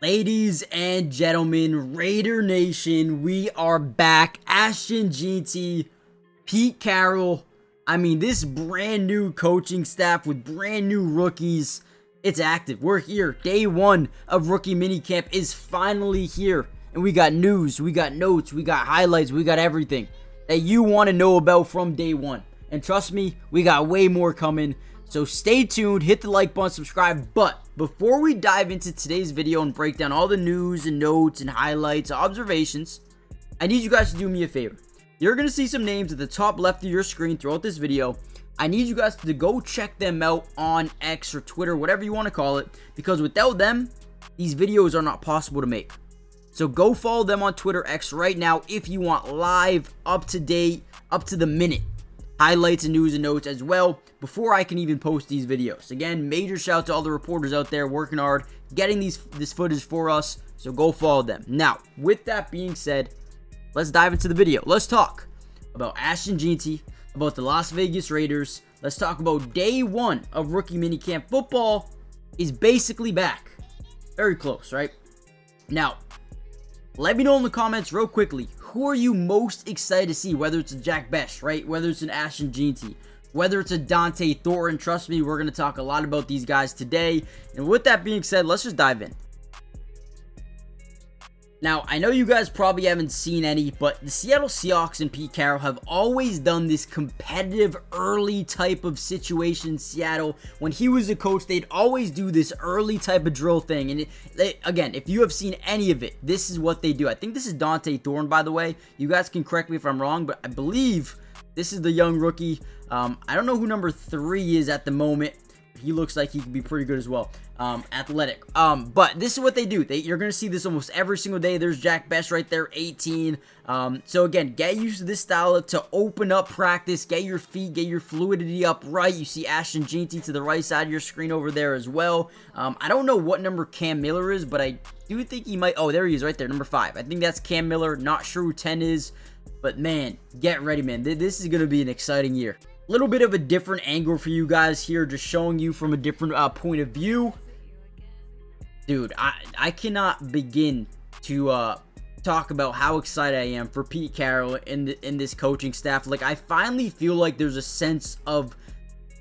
Ladies and gentlemen, Raider Nation, we are back. Ashton Jeanty, Pete Carroll. I mean, this brand new coaching staff with brand new rookies. It's active. We're here. Day one of rookie minicamp is finally here. And we got news, we got notes, we got highlights, we got everything that you want to know about from day one. And trust me, we got way more coming. So stay tuned, hit the like button, subscribe. But before we dive into today's video and break down all the news and notes and highlights, observations, I need you guys to do me a favor. You're going to see some names at the top left of your screen throughout this video. I need you guys to go check them out on X or Twitter, whatever you want to call it. Because without them, these videos are not possible to make. So go follow them on Twitter X right now if you want live, up-to-date, up-to-the-minute highlights and news and notes as well before I can even post these videos. Again, major shout out to all the reporters out there working hard, getting this footage for us, so go follow them. Now, with that being said, let's dive into the video. Let's talk about Ashton Jeanty, about the Las Vegas Raiders. Let's talk about day one of rookie minicamp. Football is basically back. Very close, right? Now, let me know in the comments real quickly, who are you most excited to see? Whether it's a Jack Bech, right? Whether it's an Ashton Jeanty, whether it's a Dont'e Thornton. Trust me, we're going to talk a lot about these guys today. And with that being said, let's just dive in. Now, I know you guys probably haven't seen any, but the Seattle Seahawks and Pete Carroll have always done this competitive early type of situation in Seattle. When he was a coach, they'd always do this early type of drill thing. And again, if you have seen any of it, this is what they do. I think this is Dont'e Thornton, by the way. You guys can correct me if I'm wrong, but I believe this is the young rookie. I don't know who number 3 is at the moment. He looks like he could be pretty good as well. Athletic. But this is what they do. You're going to see this almost every single day. There's Jack Bech right there, 18. So again, get used to this style to open up practice. Get your feet, get your fluidity up right. You see Ashton Jeanty to the right side of your screen over there as well. I don't know what number Cam Miller is, but I do think he might. Oh, there he is right there, number 5. I think that's Cam Miller. Not sure who 10 is. But man, get ready, man. This is going to be an exciting year. Little bit of a different angle for you guys here, just showing you from a different point of view. Dude, I cannot begin to talk about how excited I am for Pete Carroll in this coaching staff. Like, I finally feel like there's a sense of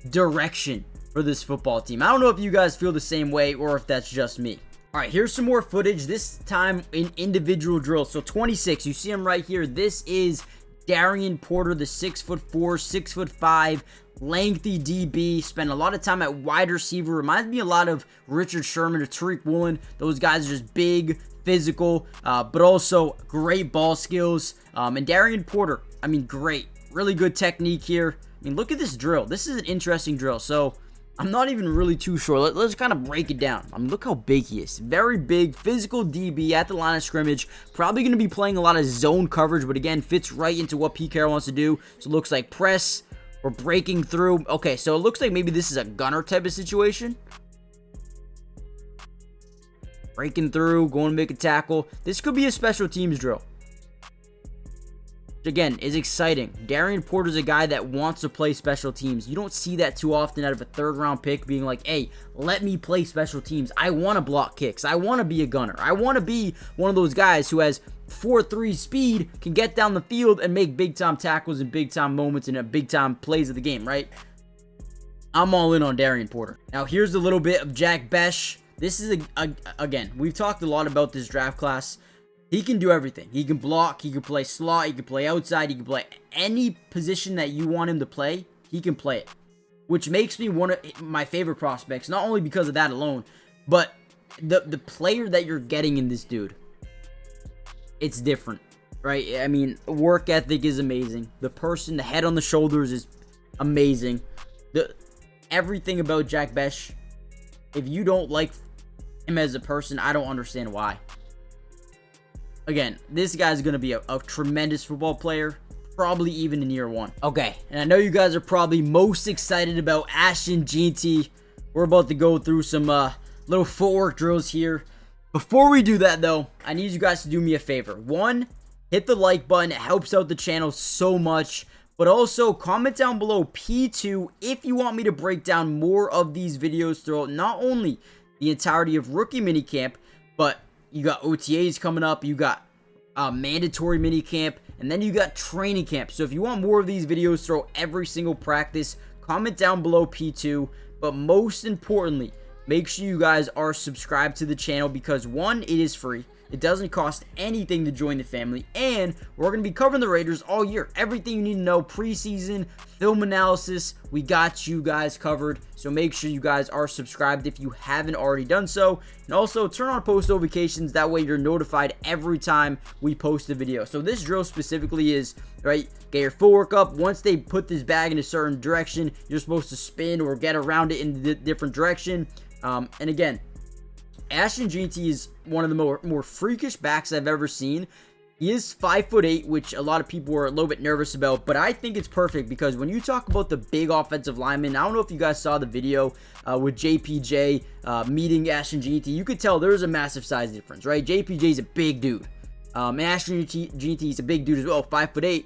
direction for this football team. I don't know if you guys feel the same way or if that's just me. All right, here's some more footage, this time in individual drills. So 26, you see him right here. This is Darien Porter, the 6'4", 6'5", lengthy DB. Spent a lot of time at wide receiver. Reminds me a lot of Richard Sherman or Tariq Woolen. Those guys are just big, physical, but also great ball skills. And Darien Porter, I mean, great. Really good technique here. I mean, look at this drill. This is an interesting drill. So I'm not even really too sure. Let's kind of break it down. I mean, look how big he is. Very big, physical DB at the line of scrimmage. Probably going to be playing a lot of zone coverage, but again, fits right into what Pete Carroll wants to do. So it looks like press or breaking through. Okay, so it looks like maybe this is a gunner type of situation. Breaking through, going to make a tackle. This could be a special teams drill. Again, is exciting. Darien Porter's a guy that wants to play special teams. You don't see that too often out of a 3rd round pick being like, hey, let me play special teams. I want to block kicks. I want to be a gunner. I want to be one of those guys who has 4.3 speed, can get down the field and make big time tackles and big time moments and big time plays of the game, right? I'm all in on Darien Porter. Now here's a little bit of Jack Bech. This is again, we've talked a lot about this draft class. He can do everything. He can block, he can play slot, he can play outside, he can play any position that you want him to play, he can play it. Which makes me one of my favorite prospects, not only because of that alone, but the player that you're getting in this dude. It's different, right? I mean, work ethic is amazing. The person, the head on the shoulders is amazing. Everything about Jack Bech, if you don't like him as a person, I don't understand why. Again, this guy's going to be a tremendous football player, probably even in year 1. Okay, and I know you guys are probably most excited about Ashton Jeanty. We're about to go through some little footwork drills here. Before we do that, though, I need you guys to do me a favor. 1, hit the like button. It helps out the channel so much. But also, comment down below P2 if you want me to break down more of these videos throughout not only the entirety of rookie minicamp, but you got OTAs coming up, you got mandatory minicamp, and then you got training camp. So if you want more of these videos throughout every single practice, comment down below P2. But most importantly, make sure you guys are subscribed to the channel because one, it is free. It doesn't cost anything to join the family, and we're going to be covering the Raiders all year. Everything you need to know, preseason, film analysis, we got you guys covered. So make sure you guys are subscribed if you haven't already done so. And also turn on post notifications. That way you're notified every time we post a video. So this drill specifically is, right, get your footwork up. Once they put this bag in a certain direction, you're supposed to spin or get around it in a different direction. And again, Ashton Jeanty is one of the more freakish backs I've ever seen. He is 5'8", which a lot of people were a little bit nervous about, but I think it's perfect because when you talk about the big offensive linemen, I don't know if you guys saw the video with JPJ meeting Ashton Jeanty. You could tell there's a massive size difference, right? JPJ is a big dude. And Ashton Jeanty is a big dude as well, 5'8".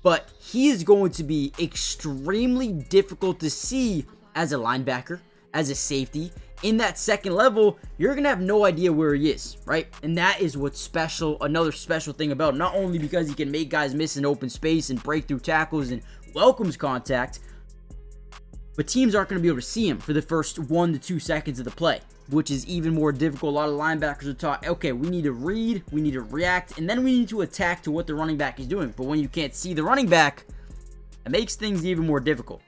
But he is going to be extremely difficult to see as a linebacker, as a safety. In that second level, you're going to have no idea where he is, right? And that is what's special, another special thing about him. Not only because he can make guys miss in open space and break through tackles and welcomes contact, but teams aren't going to be able to see him for the first 1 to 2 seconds of the play, which is even more difficult. A lot of linebackers are taught, okay, we need to read, we need to react, and then we need to attack to what the running back is doing. But when you can't see the running back, it makes things even more difficult.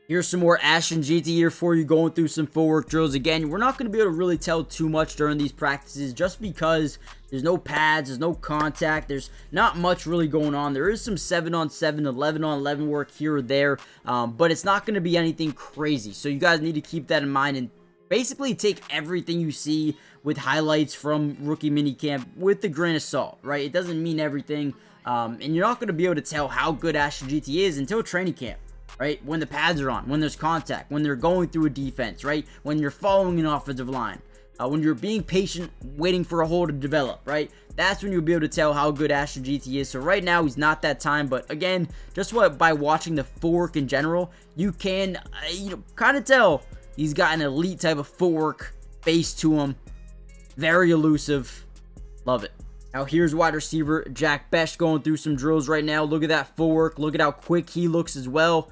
Here's some more Ashton Jeanty here for you, going through some footwork drills. Again, we're not going to be able to really tell too much during these practices just because there's no pads, there's no contact, there's not much really going on. There is some 7-on-7, 11-on-11 work here or there, but it's not going to be anything crazy. So you guys need to keep that in mind and basically take everything you see with highlights from rookie minicamp with a grain of salt, right? It doesn't mean everything, and you're not going to be able to tell how good Ashton Jeanty is until training camp. Right? When the pads are on, when there's contact, when they're going through a defense, right? When you're following an offensive line, when you're being patient, waiting for a hole to develop, right? That's when you'll be able to tell how good Ashton Jeanty is. So right now, he's not that time, but again, just by watching the footwork in general, you can, kind of tell he's got an elite type of footwork base to him. Very elusive. Love it. Now here's wide receiver Jack Bech going through some drills right now. Look at that footwork. Look at how quick he looks as well.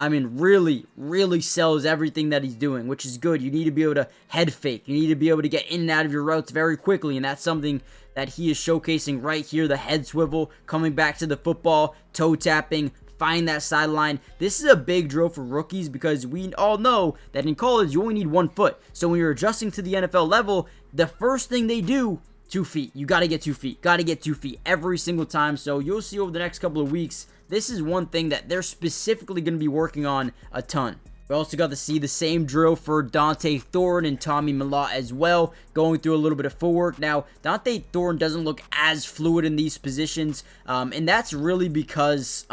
I mean, really, really sells everything that he's doing, which is good. You need to be able to head fake. You need to be able to get in and out of your routes very quickly, and that's something that he is showcasing right here. The head swivel, coming back to the football, toe tapping, find that sideline. This is a big drill for rookies because we all know that in college, you only need 1 foot. So when you're adjusting to the NFL level, the first thing they do, 2 feet. You got to get 2 feet. Got to get 2 feet every single time. So you'll see over the next couple of weeks, this is one thing that they're specifically going to be working on a ton. We also got to see the same drill for Dont'e Thornton and Tommy Mellott as well, going through a little bit of footwork. Now, Dont'e Thornton doesn't look as fluid in these positions, and that's really because,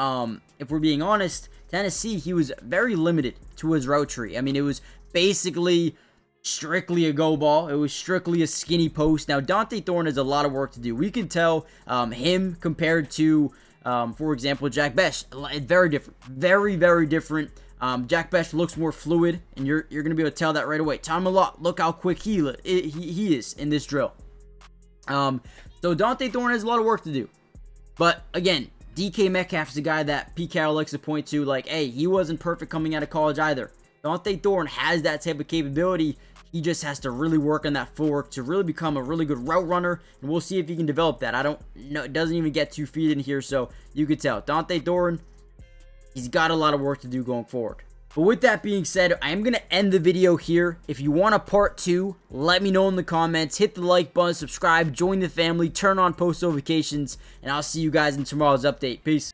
if we're being honest, Tennessee, he was very limited to his route tree. I mean, it was basically strictly a go ball. It was strictly a skinny post. Now, Dont'e Thornton has a lot of work to do. We can tell him compared to, for example, Jack Bech. Very different. Very, very different. Jack Bech looks more fluid, and you're going to be able to tell that right away. Tommy Mellott, look how quick he is in this drill. So Dont'e Thornton has a lot of work to do. But, again, DK Metcalf's the guy that Pete Carroll likes to point to, like, hey, he wasn't perfect coming out of college either. Dont'e Thornton has that type of capability. He just has to really work on that footwork to really become a really good route runner, and we'll see if he can develop that. I don't know. It doesn't even get 2 feet in here, so you could tell. Dont'e Thornton, he's got a lot of work to do going forward. But with that being said, I'm going to end the video here. If you want a part 2, let me know in the comments. Hit the like button, subscribe, join the family, turn on post notifications, and I'll see you guys in tomorrow's update. Peace.